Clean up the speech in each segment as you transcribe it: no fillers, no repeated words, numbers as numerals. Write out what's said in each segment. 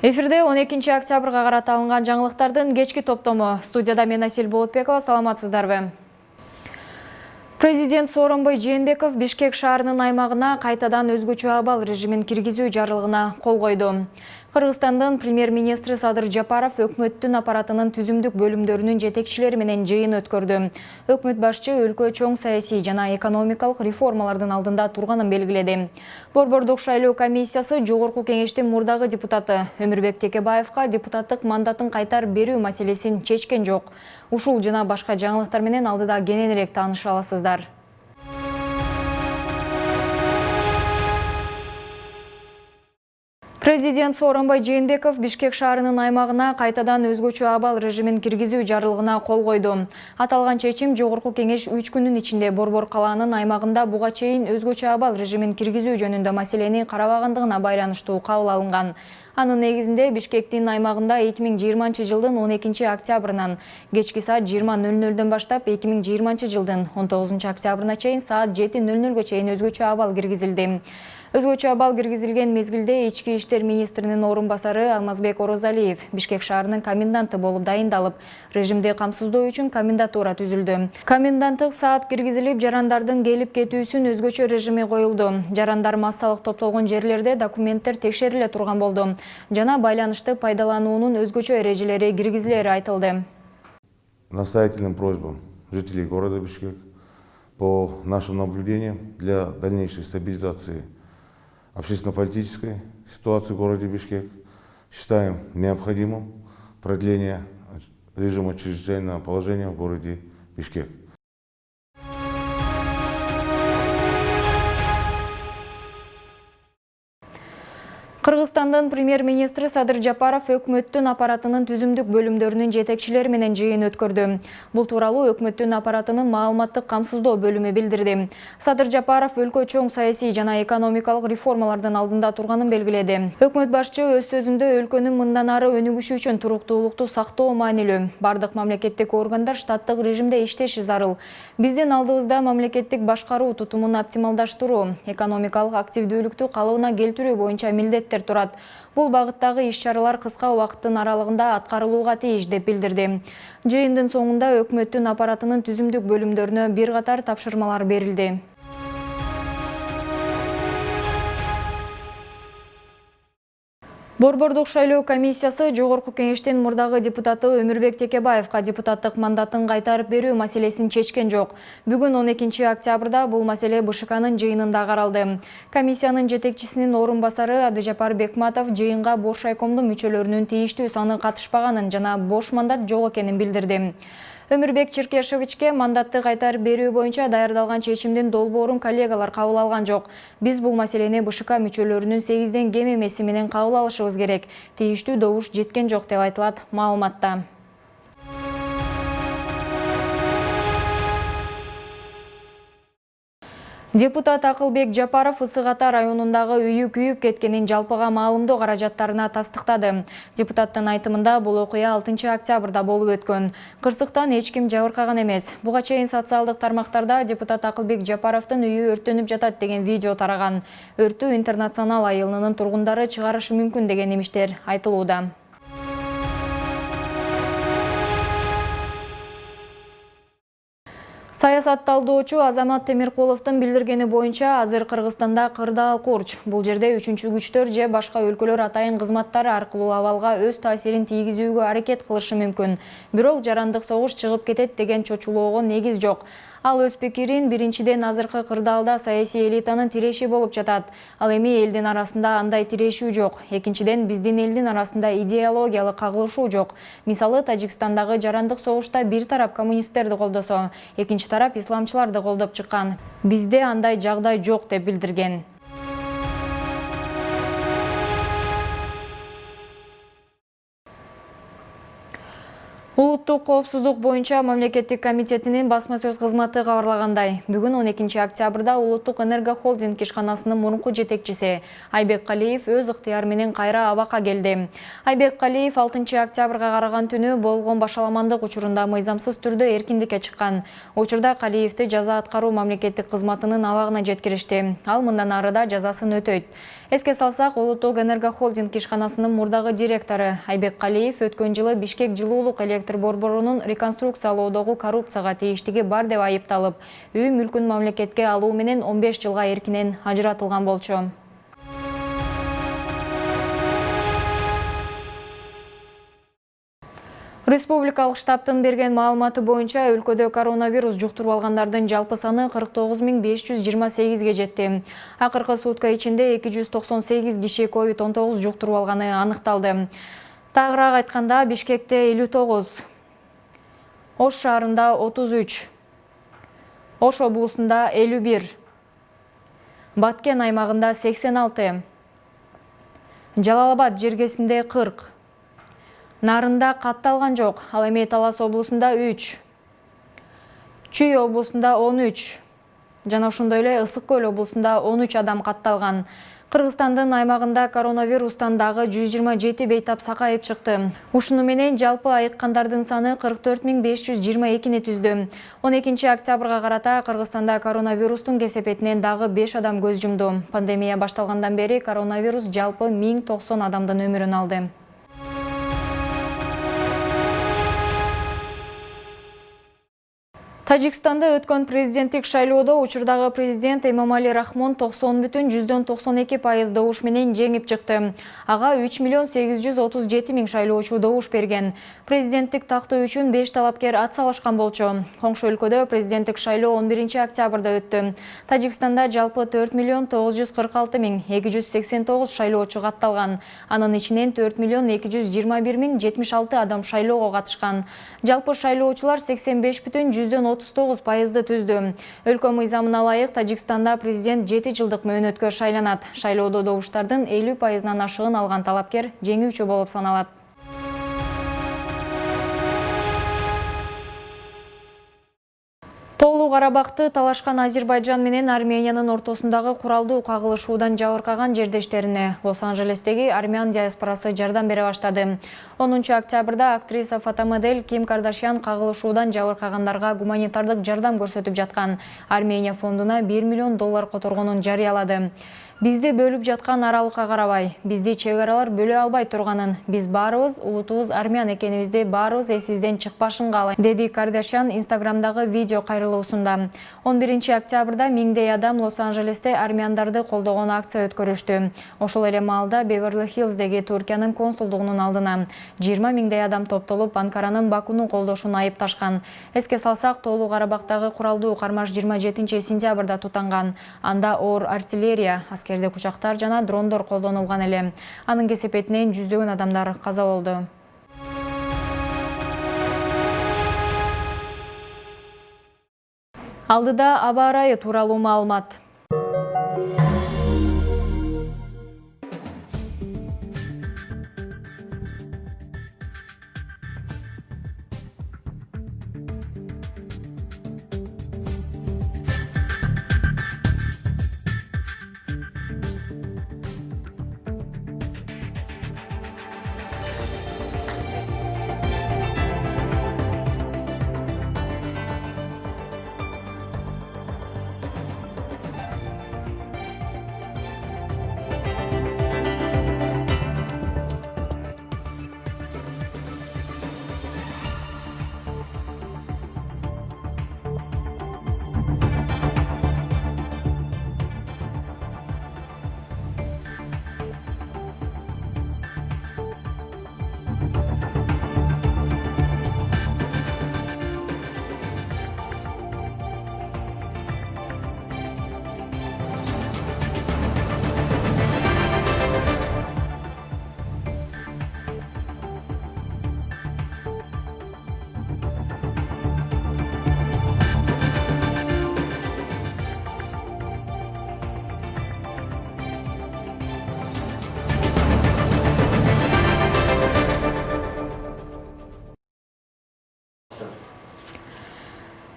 Эфирде 12 октябрга карата алынган жаңылыктардын кечки топтому. Студияда мен Асел Болотбекова, саламатсыздарбы? Президент Сооронбай Жээнбеков Бишкек шаарынын аймагына кайтадан өзгөчө абал режимин киргизүү жарлыгына кол койду. Кыргызстандын премьер-министри Садыр Жапаров өкмөттүн аппаратынын түзүмдүк бөлүмдөрүнүн жетекчилери менен жыйын өткөрдү. Өкмөт башчы өлкө чоң саясий жана экономикалык реформалардын алдында турганын белгиледи. Борбордук шайлоо комиссиясы жогорку кеңештин мурдагы депутаты Өмүрбек Текебаевка депутаттык мандатын кайтар берүү маселесин чечкен жок. Ушул жана башка жаңылыктар менен алдыда кененирээк тааныша аласыздар. Президент Сооронбай Жээнбеков Бишкек шаарынын аймагына кайтадан өзгөчө абал режимин киргизүү жарлыгына кол койду. Аталган чечим жогорку кеңеш 3 күнүн ичинде Борбор калаанын аймагында буга чейин өзгөчө абал режимин киргизүү жөнүндө маселени карабагандыгына байланыштуу кабыл алынган. Анын негизинде Бишкектин аймагында 2020 жылдын 12 октябрынан кечки саат 20:00 баштап 2020 жылдын 19 октябрына чейин саат 7:00 чейин өзгөчө абал киргизилди. Өзгөчө абал киргизилген мезгилде Ички иштер министринин орун басары Алмазбек Орозалиев Бишкек шаарынын коменданты болуп дайындалып, режимди камсыздоо үчүн комендатура түзүлдү. Коменданттык саат киргизилип, жарандардын келип кетүүсүн өзгөчө режими коюлду. Жарандар массалык топтолгон жерлерде документтер текшериле турган болду жана байланышты пайдалануунун өзгөчө эрежелери киргизилери айтылды. Настоятельным просьбам жителей города Бишкек по нашим наблюдениям для дальнейшей стабилизации общественно-политической ситуации в городе Бишкек считаем необходимым продление режима чрезвычайного положения в городе Бишкек. Кыргызстандын премьер-министри Садыр Жапаров өкмөттүн аппаратынын түзүмдүк бөлүмдөрүнүн жетекчилери менен жыйын өткөрдү. Бул тууралуу өкмөттүн аппаратынын маалыматтык камсыздоо бөлүмү билдирди. Садыр Жапаров өлкө чоң саясий жана экономикалык реформалардын алдында турганын белгиледи. Өкмөт башчы өз сөзүндө өлкөнүн мындан ары өнүгүшү үчүн туруктуулукту сактоо маанилүү. Бардык мамлекеттик органдар штаттык режимде иштеши зарыл. Биздин алдыбызда мамлекеттик башкаруу тутумун оптималдаштыруу, экономикалык активдүүлүктү калыбына келтирүү боюнча милдеттер турат. Бул багыттагы иш-чаралар кыска убакыттын аралыгында аткарылууга тийиш деп билдирди. Жыйындын соңунда өкмөттүн аппаратынын түзүмдүк бөлүмдөрүнө бир катар тапшырмалар берилди. Борбордук шайлоо комиссиясы жогорку кеңештин мурдагы депутаты Өмүрбек Текебаевка депутаттык мандатын кайтарып берүү маселесин чечкен жок. Бүгүн 12 октябрда бул маселе БШКнын жыйынында каралды. Комиссиянын жетекчисинин орун басары Абдыжапар Бекматов жыйынга бош шайкомдун мүчөлөрүнүн тийиштүү саны катышпаганын жана бош мандат жок экенин билдирди. Өмүрбек Черкешевичке мандатты кайтарып берүү боюнча даярдалган чечимдин долбоорун коллегалар кабыл алган жок. Биз бул маселени БШК мүчөлөрүнүн 8ден кем эмеси менен кабыл алышыбыз керек. Тийиштүү добуш жеткен жок деп айтылат маалыматта. Депутат Акылбек Жапаров Ысык Ата районундагы үйү күйүп кеткенин жалпыга маалымдоо каражаттарына тастыктады. Депутаттын айтымында бул окуя 6 октябрда болуп өткөн. Кырсыктан эч ким жабыркаган эмес. Буга чейин социалдык тармактарда депутат Акылбек Жапаровдун үйү өрттөнүп жатат деген видео тараган. Өрттү Интернационал айылынын тургундары чыгарышы мүмкүн деген имиштер айтылууда. Саясатталдоочу Азамат Темиркуловдун билдиргени боюнча азыр Кыргызстанда кырдаал курч. Бул жерде үчүнчү күчтөр же башка өлкөлөр атайын кызматтары аркылуу абалга өз таасирин тийгизүүгө аракет кылышы мүмкүн. Бирок жарандык согуш чыгып кетет деген чочулоого негиз жок. Ал өз пикирин биринчиден азыркы кырдаалда саясий элитанын тиреши болуп жатат. Ал эми элдин арасында андай тирешүү жок. Экинчиден биздин элдин арасында идеологиялык кагылышуу жок. Мисалы Тажикстандагы жарандык согушта бир тарап коммунисттерди колдосо, экинчи тарап исламчыларды колдоп чыккан. Бизде андай жагдай жок деп билдирген. Улуттук коопсуздук боюнча мамлекеттик комитетинин басма сөз кызматы кабарлагандай, бүгүн 12 октябрда Улуттук энергохолдинг ишканасынын мурунку жетекчиси Айбек Калиев өз ыктыяры менен кайра абакка келди. Айбек Калиев 6 октябрга караган түнү болгон башаламандык учурунда мыйзамсыз түрдө эркиндикке чыккан. Учурда Калиевди жаза аткаруу мамлекеттик кызматынын абагына жеткиришти. Ал мындан ары да жазасын өтөйт. Эске салсак, Улуттук энергохолдинг ишканасынын мурдагы директору Айбек Калиев өткөн жылы Бишкек жылуулук электр борборунун реконструкциялоодогу коррупцияга тийиштиги бар деп айыпталып, үй мүлкүн мамлекетке алуу менен 15 жылга эркинен ажыратылган болчу. Республикалык штабтын берген маалыматы боюнча өлкөдө коронавирус жуктуруп алгандардын жалпы саны 49528ге жетти. Акыркы сутка ичинде 298 киши COVID-19 жуктуруп алганы аныкталды. Тагыраак айтканда, Бишкекте 59, Ош шаарында 33, Ош облусунда 51, Баткен аймагында 86, Жалал-Абад жергесинде 40, Нарында катталган жок, ал эми Талас облусунда 3, Чүй облусунда 13, жана ошондой эле Ысык Көл облусунда 13 адам катталган. Кыргызстандын аймагында коронавирустан дагы 127 бейтап сакайып чыкты. Ушуну менен жалпы айыккандардын саны 44522 түздү. 12 октябрга карата Кыргызстанда коронавирустун кесепетинен дагы 5 адам көз жумду. Пандемия башталгандан бери коронавирус жалпы 1090 адамдын өмүрүн алды. Тажикстанда өткөн президенттик шайлоодо учурдагы президент Эмомали Рахмон 90,92% добуш менен жеңип чыкты. Ага 3,837,000 шайлоочу добуш берген. Президенттик тактоо үчүн 5 талапкер ат салышкан болчу. Коңшу өлкөдө президенттик шайлоо 11 октябрда өттү. Тажикстанда жалпы 4,946,289 шайлоочу катталган. Анын ичинен 4,221,076 адам шайлоого катышкан. Жалпы шайлоочулар 85,39% түздү. Өлкө мыйзамына ылайык Тажикстанда президент 7 жылдык мөөнөткө шайланат. Шайлоодо добуштардын 50%-нан ашыгын алган талапкер жеңүүчү болуп саналат. Тоолуу Карабакты талашкан Азербайджан менен Армениянын ортосундагы куралдуу кагылышуудан жабыркаган жердештерине Лос-Анджелестеги армян диаспорасы жардам бере баштады. 10 октябрда актриса фотомодель Ким Кардашьян кагылышуудан жабыркагандарга гуманитардык жардам көрсөтүп жаткан Армения фондуна $1 миллион которгонун жарыялады. Бизди бөлүп жаткан аралыкка карабай, бизди чек аралар бөлө албай турганын, биз баарыбыз улутубуз армян экенибизди баарыбыз эсибизден чыкпашын каалайм, деди Кардашьян Инстаграмдагы видео кайрылуусунда. 11 октябрда миңдей адам Лос-Анджелесте армяндарды колдогон акция өткөрүштү. Ошол эле маалда Беверли-Хиллздеги Туркиянын консулдугунун алдына 20 миңдей адам топтолуп Анкаранын Бакуну колдошун айыпташкан. Эске салсак, Тоолуу Карабактагы куралдуу кармаш 27 сентябрда тутанган. Анда оор артиллерия, аскердик учактар жана дрондор колдонулган эле. Анын кесепетинен жүздөгөн адамдар каза болду. Алдыда аба ырайы тууралуу маалымат.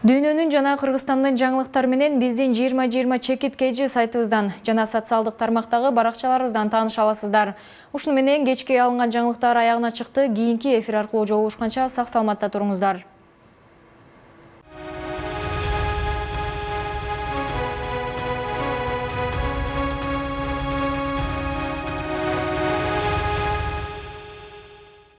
Дүйнөнүн жана Кыргызстандын жаңылыктары менен биздин 2020 чекит KG сайтыбыздан жана социалдык тармактагы баракчаларыбыздан тааныша аласыздар. Ушуну менен кечке алынган жаңылыктар аягына чыкты. Кийинки эфир аркылуу жолугушканча сак саламатта туруңуздар.